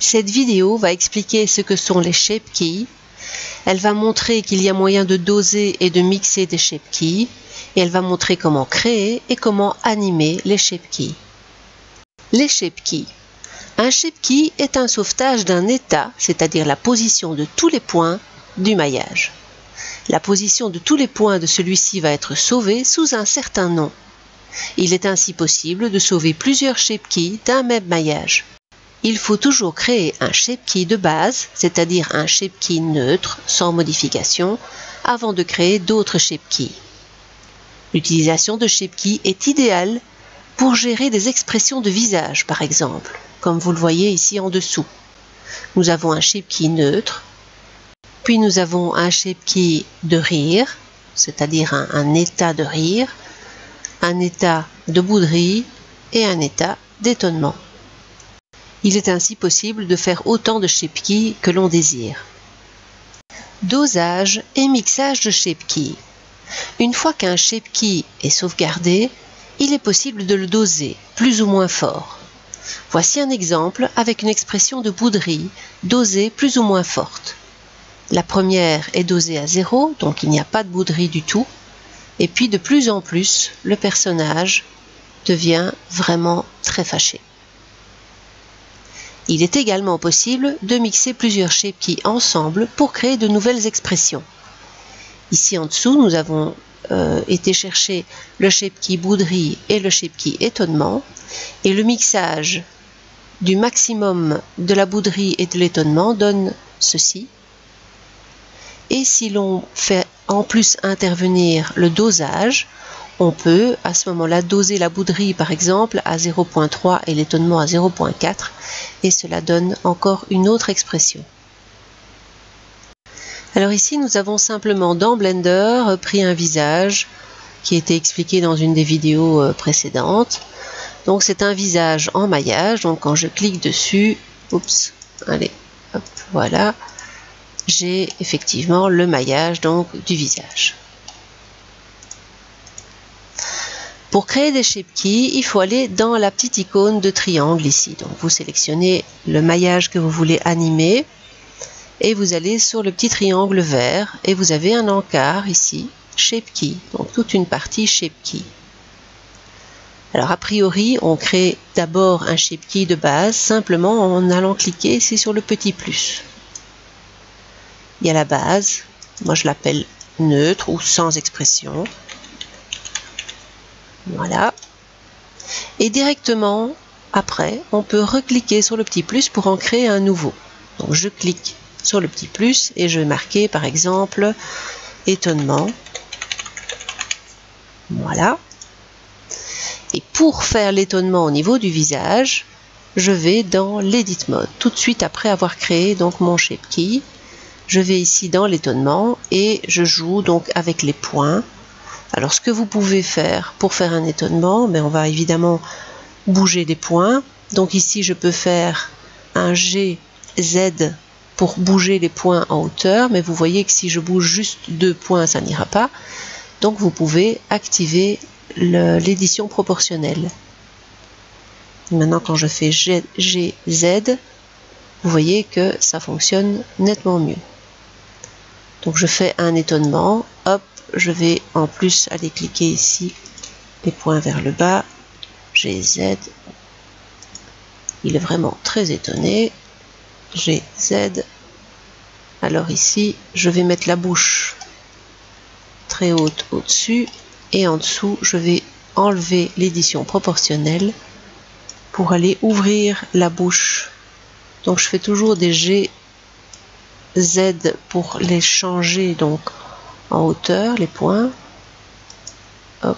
Cette vidéo va expliquer ce que sont les shape keys. Elle va montrer qu'il y a moyen de doser et de mixer des shape keys. Et elle va montrer comment créer et comment animer les shape keys. Les shape keys. Un shape key est un sauvetage d'un état, c'est-à-dire la position de tous les points du maillage. La position de tous les points de celui-ci va être sauvée sous un certain nom. Il est ainsi possible de sauver plusieurs shape keys d'un même maillage. Il faut toujours créer un shape key de base, c'est-à-dire un shape key neutre, sans modification, avant de créer d'autres shape keys. L'utilisation de shape key est idéale pour gérer des expressions de visage, par exemple, comme vous le voyez ici en dessous. Nous avons un shape key neutre, puis nous avons un shape key de rire, c'est-à-dire un état de rire, un état de bouderie et un état d'étonnement. Il est ainsi possible de faire autant de shape keys que l'on désire. Dosage et mixage de shape key. Une fois qu'un shape key est sauvegardé, il est possible de le doser, plus ou moins fort. Voici un exemple avec une expression de bouderie dosée plus ou moins forte. La première est dosée à 0, donc il n'y a pas de bouderie du tout. Et puis de plus en plus, le personnage devient vraiment très fâché. Il est également possible de mixer plusieurs shape keys ensemble pour créer de nouvelles expressions. Ici en dessous, nous avons été chercher le shape key bouderie et le shape key étonnement. Et le mixage du maximum de la bouderie et de l'étonnement donne ceci. Et si l'on fait en plus intervenir le dosage, on peut à ce moment-là doser la bouderie par exemple à 0.3 et l'étonnement à 0.4 et cela donne encore une autre expression. Alors ici nous avons simplement dans Blender pris un visage qui a été expliqué dans une des vidéos précédentes. Donc c'est un visage en maillage, donc quand je clique dessus, oups, allez, hop, voilà, j'ai effectivement le maillage donc du visage. Pour créer des shape keys, il faut aller dans la petite icône de triangle ici. Donc vous sélectionnez le maillage que vous voulez animer et vous allez sur le petit triangle vert et vous avez un encart ici, shape key, donc toute une partie shape key. Alors a priori, on crée d'abord un shape key de base simplement en allant cliquer ici sur le petit plus. Il y a la base, moi je l'appelle neutre ou sans expression. Voilà. Et directement, après, on peut recliquer sur le petit plus pour en créer un nouveau. Donc je clique sur le petit plus et je vais marquer par exemple étonnement. Voilà. Et pour faire l'étonnement au niveau du visage, je vais dans l'Edit Mode. Tout de suite après avoir créé donc mon shape key, je vais ici dans l'étonnement et je joue donc avec les points. Alors ce que vous pouvez faire pour faire un étonnement, mais on va évidemment bouger les points. Donc ici je peux faire un GZ pour bouger les points en hauteur, mais vous voyez que si je bouge juste 2 points, ça n'ira pas. Donc vous pouvez activer l'édition proportionnelle. Maintenant quand je fais GZ, vous voyez que ça fonctionne nettement mieux. Donc je fais un étonnement, hop, je vais en plus aller cliquer ici, les points vers le bas, GZ, il est vraiment très étonné, GZ, alors ici je vais mettre la bouche très haute au-dessus et en dessous je vais enlever l'édition proportionnelle pour aller ouvrir la bouche. Donc je fais toujours des GZ pour les changer donc en hauteur, les points. Hop.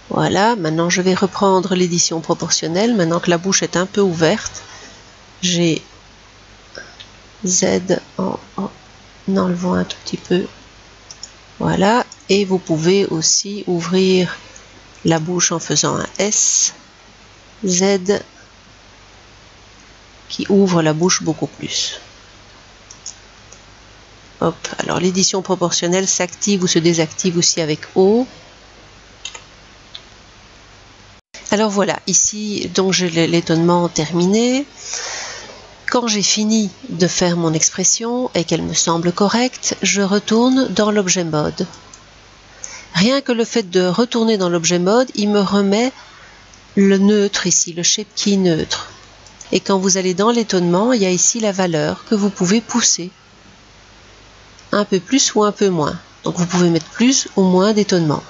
Voilà, maintenant je vais reprendre l'édition proportionnelle, maintenant que la bouche est un peu ouverte. J'ai Z en enlevant un tout petit peu. Voilà, et vous pouvez aussi ouvrir la bouche en faisant un S, Z, qui ouvre la bouche beaucoup plus. Hop. Alors l'édition proportionnelle s'active ou se désactive aussi avec O. Alors voilà, ici donc j'ai l'étonnement terminé. Quand j'ai fini de faire mon expression et qu'elle me semble correcte, je retourne dans l'objet mode. Rien que le fait de retourner dans l'objet mode, il me remet le neutre ici, le shape key neutre. Et quand vous allez dans l'étonnement, il y a ici la valeur que vous pouvez pousser. Un peu plus ou un peu moins. Donc vous pouvez mettre plus ou moins d'étonnement.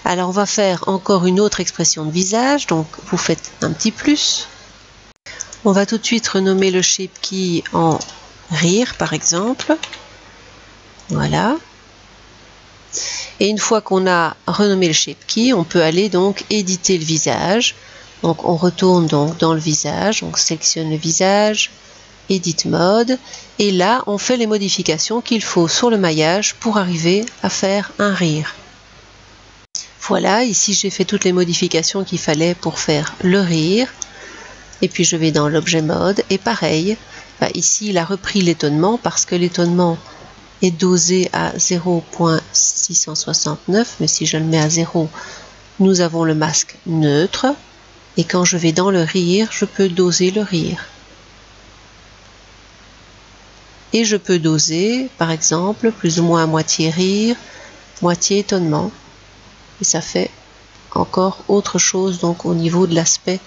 Alors on va faire encore une autre expression de visage. Donc vous faites un petit plus. On va tout de suite renommer le shape key en rire par exemple. Voilà. Et une fois qu'on a renommé le shape key, on peut aller donc éditer le visage. Donc on retourne donc dans le visage, on sélectionne le visage, Edit Mode, et là on fait les modifications qu'il faut sur le maillage pour arriver à faire un rire. Voilà, ici j'ai fait toutes les modifications qu'il fallait pour faire le rire. Et puis je vais dans l'objet mode, et pareil, ici il a repris l'étonnement parce que l'étonnement est dosé à 0.669, mais si je le mets à 0, nous avons le masque neutre. Et quand je vais dans le rire, je peux doser le rire. Et je peux doser, par exemple, plus ou moins à moitié rire, moitié étonnement. Et ça fait encore autre chose donc au niveau de l'aspect,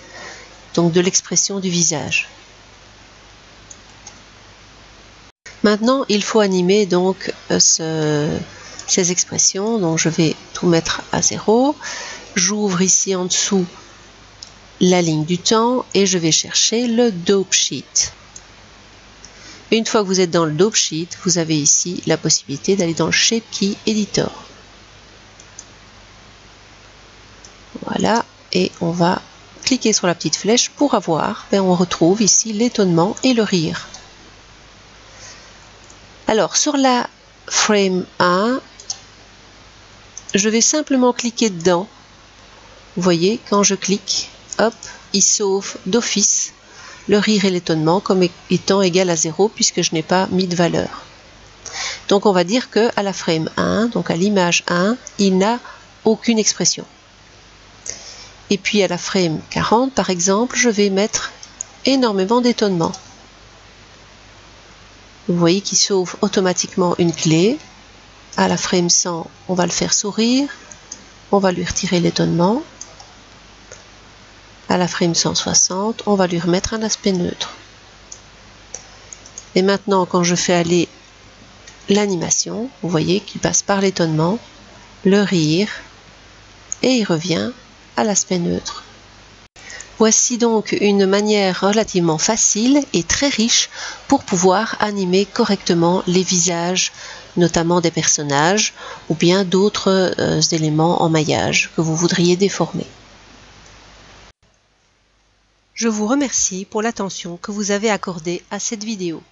donc de l'expression du visage. Maintenant, il faut animer donc ces expressions. Donc je vais tout mettre à 0. J'ouvre ici en dessous la ligne du temps et je vais chercher le Dope Sheet. Une fois que vous êtes dans le Dope Sheet, vous avez ici la possibilité d'aller dans le Shape Key Editor. Voilà, et on va cliquer sur la petite flèche pour avoir, on retrouve ici l'étonnement et le rire. Alors sur la frame 1, je vais simplement cliquer dedans. Vous voyez, quand je clique, hop, il sauve d'office le rire et l'étonnement comme étant égal à 0 puisque je n'ai pas mis de valeur. Donc on va dire que à la frame 1, donc à l'image 1, il n'a aucune expression. Et puis à la frame 40 par exemple, je vais mettre énormément d'étonnement. Vous voyez qu'il sauve automatiquement une clé. À la frame 100, on va le faire sourire. On va lui retirer l'étonnement. À la frame 160, on va lui remettre un aspect neutre. Et maintenant, quand je fais aller l'animation, vous voyez qu'il passe par l'étonnement, le rire, et il revient à l'aspect neutre. Voici donc une manière relativement facile et très riche pour pouvoir animer correctement les visages, notamment des personnages ou bien d'autres éléments en maillage que vous voudriez déformer. Je vous remercie pour l'attention que vous avez accordée à cette vidéo.